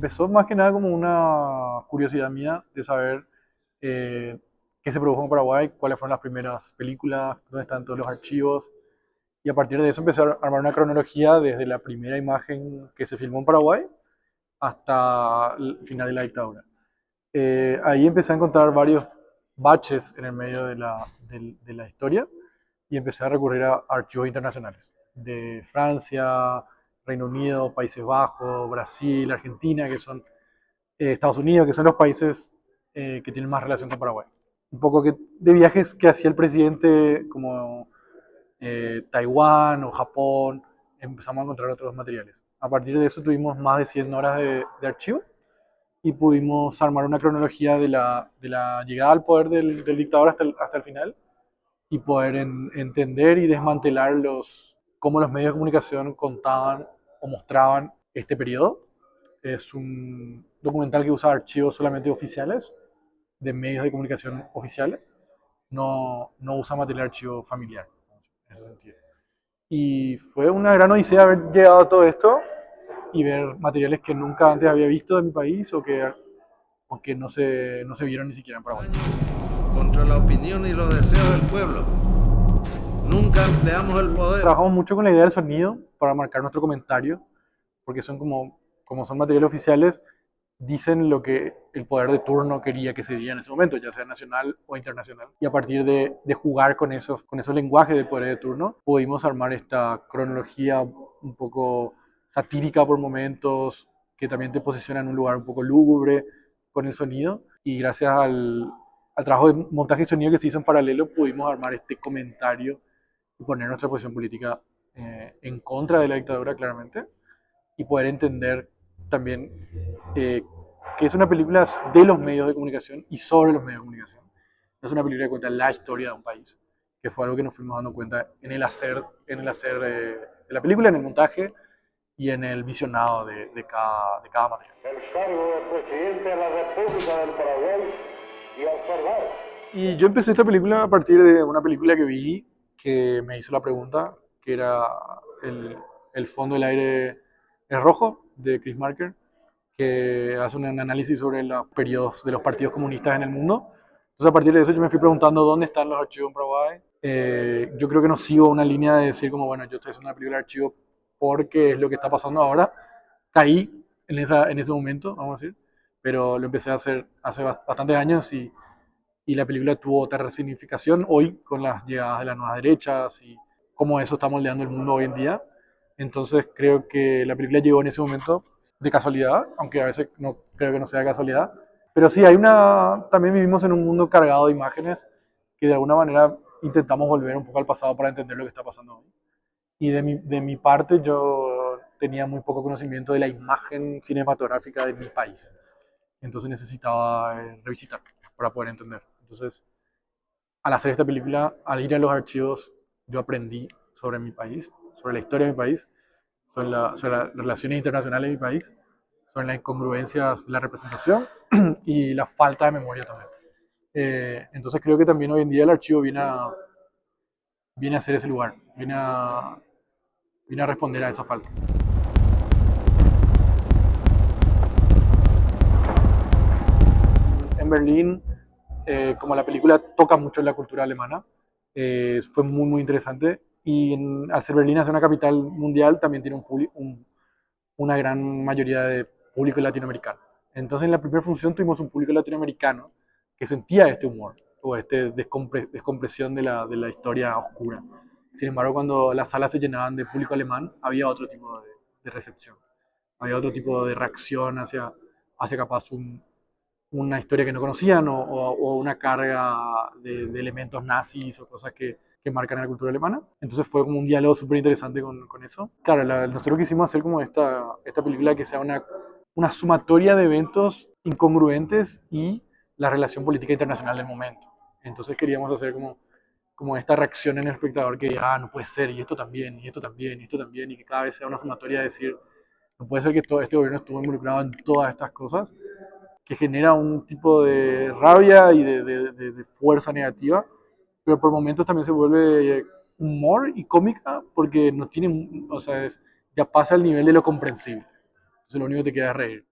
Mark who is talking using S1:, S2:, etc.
S1: empezó más que nada como una curiosidad mía de saber eh, qué se produjo en Paraguay, cuáles fueron las primeras películas, dónde están todos los archivos. Y a partir de eso empecé a armar una cronología desde la primera imagen que se filmó en Paraguay hasta el final de la dictadura. Ahí empecé a encontrar varios baches en el medio de la historia y empecé a recurrir a archivos internacionales de Francia, Reino Unido, Países Bajos, Brasil, Argentina, que son Estados Unidos, que son los países que tienen más relación con Paraguay. Un poco de viajes que hacía el presidente como Taiwán o Japón, empezamos a encontrar otros materiales. A partir de eso tuvimos más de 100 horas de archivo y pudimos armar una cronología de la llegada al poder del dictador hasta el final y poder entender y desmantelar cómo los medios de comunicación contaban o mostraban este periodo. Es un documental que usa archivos solamente oficiales, de medios de comunicación oficiales, no usa material archivo familiar, en ese sentido. Y fue una gran odisea haber llegado a todo esto y ver materiales que nunca antes había visto de mi país o que no se vieron ni siquiera en Paraguay.
S2: Contra la opinión y los deseos del pueblo. Nunca empleamos el poder.
S1: Trabajamos mucho con la idea del sonido para marcar nuestro comentario, porque son como son materiales oficiales, dicen lo que el poder de turno quería que se diera en ese momento, ya sea nacional o internacional. Y a partir de jugar con esos lenguajes del poder de turno, pudimos armar esta cronología un poco satírica por momentos, que también te posiciona en un lugar un poco lúgubre con el sonido. Y gracias al trabajo de montaje y sonido que se hizo en paralelo, pudimos armar este comentario y poner nuestra posición política en contra de la dictadura, claramente, y poder entender también que es una película de los medios de comunicación y sobre los medios de comunicación. No es una película que cuenta la historia de un país, que fue algo que nos fuimos dando cuenta en el hacer de la película, en el montaje y en el visionado de cada material.
S3: El cargo de presidente de la República del Paraguay y observar.
S1: Y yo empecé esta película a partir de una película que vi que me hizo la pregunta, que era el fondo del aire es rojo, de Chris Marker, que hace un análisis sobre los periodos de los partidos comunistas en el mundo. Entonces a partir de eso yo me fui preguntando dónde están los archivos en Paraguay. Yo creo que no sigo una línea de decir como, bueno, yo estoy haciendo una película de archivo porque es lo que está pasando ahora. Caí en ese momento, vamos a decir, pero lo empecé a hacer hace bastantes años y la película tuvo otra resignificación hoy con las llegadas de las nuevas derechas y cómo eso está moldeando el mundo hoy en día. Entonces creo que la película llegó en ese momento de casualidad, aunque a veces no creo que no sea casualidad. Pero sí, también vivimos en un mundo cargado de imágenes que de alguna manera intentamos volver un poco al pasado para entender lo que está pasando hoy. Y de mi parte yo tenía muy poco conocimiento de la imagen cinematográfica de mi país. Entonces necesitaba revisitar para poder entender. Entonces, al hacer esta película, al ir a los archivos, yo aprendí sobre mi país, sobre la historia de mi país, sobre las relaciones internacionales de mi país, sobre las incongruencias de la representación y la falta de memoria también. Entonces creo que también hoy en día el archivo viene a ser ese lugar, viene a responder a esa falta. En Berlín, como la película toca mucho en la cultura alemana, fue muy interesante. Y al ser Berlín hacer una capital mundial, también tiene una gran mayoría de público latinoamericano. Entonces, en la primera función tuvimos un público latinoamericano que sentía este humor o esta descompresión de la historia oscura. Sin embargo, cuando las salas se llenaban de público alemán, había otro tipo de recepción, había otro tipo de reacción hacia capaz una historia que no conocían o una carga de elementos nazis o cosas que marcan la cultura alemana. Entonces fue como un diálogo súper interesante con eso. Claro, nosotros quisimos hacer como esta película que sea una sumatoria de eventos incongruentes y la relación política internacional del momento. Entonces queríamos hacer como esta reacción en el espectador que, no puede ser, y esto también, y esto también, y esto también, y que cada vez sea una sumatoria de decir, no puede ser que todo este gobierno estuvo involucrado en todas estas cosas, que genera un tipo de rabia y de fuerza negativa, pero por momentos también se vuelve humor y cómica porque no tiene, o sea, ya pasa el nivel de lo comprensible. Entonces lo único que te queda es reír.